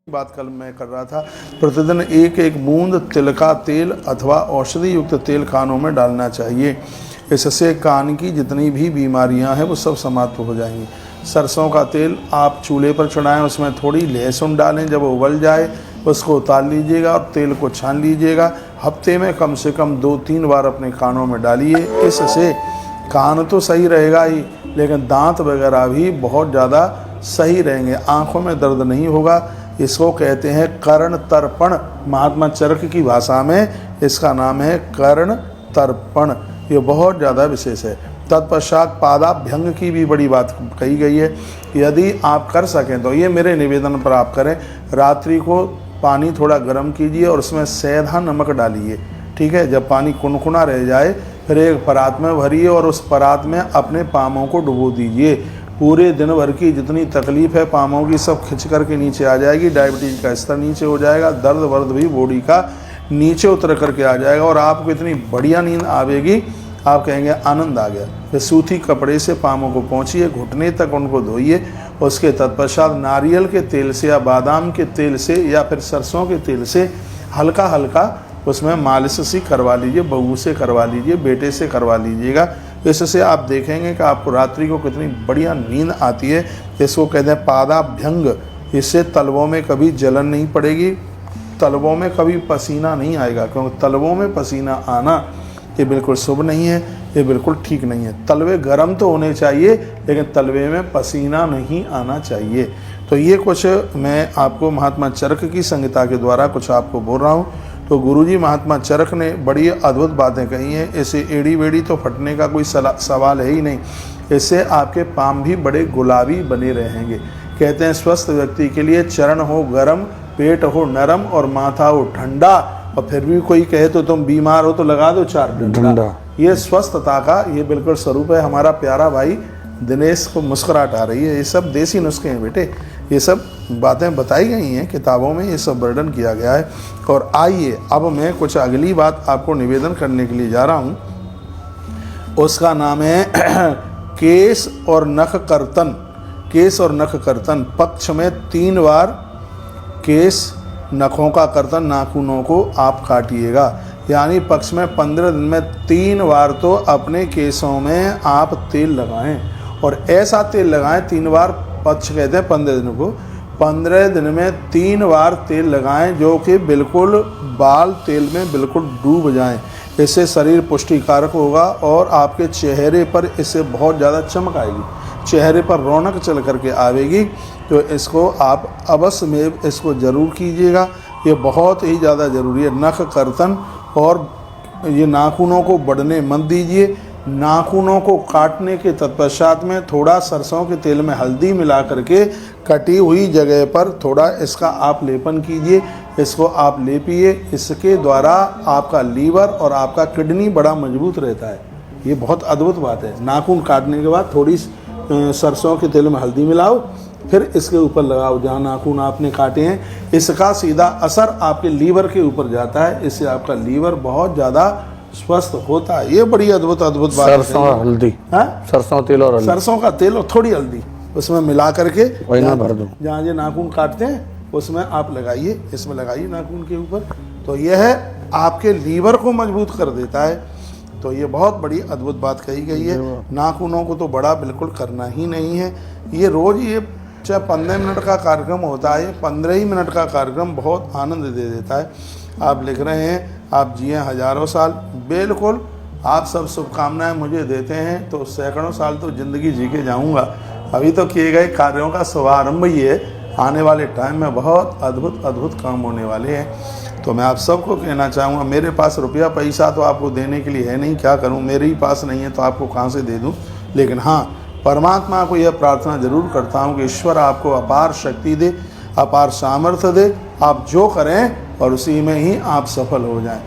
बात कल मैं कर रहा था। प्रतिदिन एक एक बूंद तिल का तेल अथवा औषधि युक्त तेल कानों में डालना चाहिए। इससे कान की जितनी भी बीमारियां हैं वो सब समाप्त हो जाएंगी। सरसों का तेल आप चूल्हे पर चढ़ाएं, उसमें थोड़ी लहसुन डालें, जब वो उबल जाए उसको उतार लीजिएगा और तेल को छान लीजिएगा। हफ्ते में कम से कम 2-3 बार अपने कानों में डालिए। इससे कान तो सही रहेगा ही, लेकिन दांत वगैरह भी बहुत ज़्यादा सही रहेंगे। आँखों में दर्द नहीं होगा। इसको कहते हैं कर्ण तर्पण। महात्मा चरक की भाषा में इसका नाम है कर्ण तर्पण। ये बहुत ज़्यादा विशेष है। तत्पश्चात पादाभ्यंग की भी बड़ी बात कही गई है। यदि आप कर सकें तो ये मेरे निवेदन पर आप करें। रात्रि को पानी थोड़ा गर्म कीजिए और उसमें सेंधा नमक डालिए, ठीक है। जब पानी कुनकुना रह जाए फिर एक परात में भरिए और उस परात में अपने पाँवों को डुबो दीजिए। पूरे दिन भर की जितनी तकलीफ है पाँवों की सब खिंच कर के नीचे आ जाएगी। डायबिटीज़ का स्तर नीचे हो जाएगा, दर्द वर्द भी बॉडी का नीचे उतर करके आ जाएगा और आपको इतनी बढ़िया नींद आवेगी, आप कहेंगे आनंद आ गया। फिर सूती कपड़े से पाँवों को पोंछिए, घुटने तक उनको धोइए। उसके तत्पश्चात नारियल के तेल से या बादाम के तेल से या फिर सरसों के तेल से हल्का हल्का उसमें मालिश सी करवा लीजिए। बहू से करवा लीजिए, बेटे से करवा लीजिएगा। इससे आप देखेंगे कि आपको रात्रि को कितनी बढ़िया नींद आती है। इसको कहते हैं पादाभ्यंग। इससे तलवों में कभी जलन नहीं पड़ेगी, तलवों में कभी पसीना नहीं आएगा, क्योंकि तलवों में पसीना आना ये बिल्कुल शुभ नहीं है, ये बिल्कुल ठीक नहीं है। तलवे गर्म तो होने चाहिए लेकिन तलवे में पसीना नहीं आना चाहिए। तो ये कुछ मैं आपको महात्मा चरक की संहिता के द्वारा कुछ आपको बोल रहा हूँ। तो गुरुजी महात्मा चरक ने बड़ी अद्भुत बातें कही हैं। इससे एड़ी वेड़ी तो फटने का कोई सवाल है ही नहीं। इससे आपके पाँव भी बड़े गुलाबी बने रहेंगे। कहते हैं स्वस्थ व्यक्ति के लिए चरण हो गरम, पेट हो नरम और माथा हो ठंडा, और फिर भी कोई कहे तो तुम बीमार हो तो लगा दो 4 डंडा। ये स्वस्थता का ये बिल्कुल स्वरूप है। हमारा प्यारा भाई दिनेश को मुस्कुराहट आ रही है। ये सब देसी नुस्खे हैं बेटे, ये सब बातें बताई गई हैं किताबों में, ये सब वर्णन किया गया है। और आइए अब मैं कुछ अगली बात आपको निवेदन करने के लिए जा रहा हूँ। उसका नाम है केस और नख कर्तन। केस और नख कर्तन पक्ष में 3 बार केस नखों का कर्तन, नाखूनों को आप काटिएगा। यानी पक्ष में 15 दिन में 3 बार तो अपने केसों में आप तेल लगाएं, और ऐसा तेल लगाएं 3 बार। पक्ष कहते हैं 15 दिन को। 15 दिन में 3 बार तेल लगाएं जो कि बिल्कुल बाल तेल में बिल्कुल डूब जाएं। इससे शरीर पुष्टिकारक होगा और आपके चेहरे पर इससे बहुत ज़्यादा चमक आएगी, चेहरे पर रौनक चल करके आवेगी। तो इसको आप अवश्य में इसको ज़रूर कीजिएगा, ये बहुत ही ज़्यादा ज़रूरी है। नख कर्तन और ये नाखूनों को बढ़ने मत दीजिए। नाखूनों को काटने के तत्पश्चात में थोड़ा सरसों के तेल में हल्दी मिला करके कटी हुई जगह पर थोड़ा इसका आप लेपन कीजिए। इसको आप लेपिए। इसके द्वारा आपका लीवर और आपका किडनी बड़ा मजबूत रहता है। ये बहुत अद्भुत बात है। नाखून काटने के बाद थोड़ी सरसों के तेल में हल्दी मिलाओ, फिर इसके ऊपर लगाओ जहाँ नाखून आपने काटे हैं। इसका सीधा असर आपके लीवर के ऊपर जाता है। इससे आपका लीवर बहुत ज़्यादा स्वस्थ होता है। ये बड़ी अद्भुत अद्भुत बात है। सरसों और हल्दी, सरसों तेल और हल्दी, सरसों का तेल और थोड़ी हल्दी उसमें मिला करके भर दो। जहाँ ये नाखून काटते हैं उसमें आप लगाइए, इसमें लगाइए नाखून के ऊपर। तो यह है आपके लीवर को मजबूत कर देता है। तो ये बहुत बड़ी अद्भुत बात कही गई है। नाखूनों को तो बड़ा बिल्कुल करना ही नहीं है। ये रोज़ ये चाहे 15 मिनट का कार्यक्रम होता है, 15 ही मिनट का कार्यक्रम बहुत आनंद दे देता है। आप लिख रहे हैं आप जिए हज़ारों साल, बिल्कुल आप सब शुभकामनाएं मुझे देते हैं तो सैकड़ों साल तो ज़िंदगी जी के जाऊँगा। अभी तो किए गए कार्यों का शुभारंभ ही है। आने वाले टाइम में बहुत अद्भुत अद्भुत काम होने वाले हैं। तो मैं आप सबको कहना चाहूँगा, मेरे पास रुपया पैसा तो आपको देने के लिए है नहीं, क्या करूँ, मेरे ही पास नहीं है तो आपको कहाँ से दे दूँ। लेकिन हाँ, परमात्मा को यह प्रार्थना जरूर करता हूँ कि ईश्वर आपको अपार शक्ति दे, अपार सामर्थ्य दे। आप जो करें और उसी में ही आप सफल हो जाएं।